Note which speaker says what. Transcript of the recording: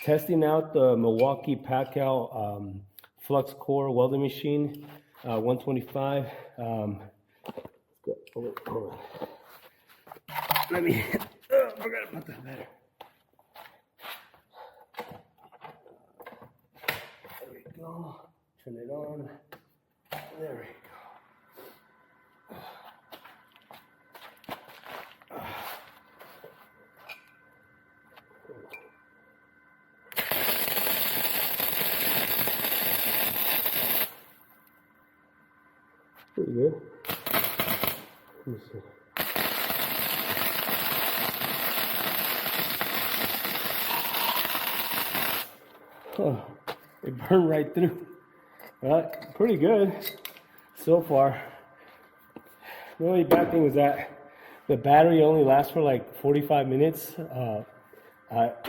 Speaker 1: Testing out the Milwaukee Pacquiao flux core welding machine, 125. Hold on. Let me, I forgot about that better. There we go. Turn it on. There we go. Pretty good. Let me see. Oh, it burned right through. Pretty good so far. The only bad thing is that the battery only lasts for like 45 minutes.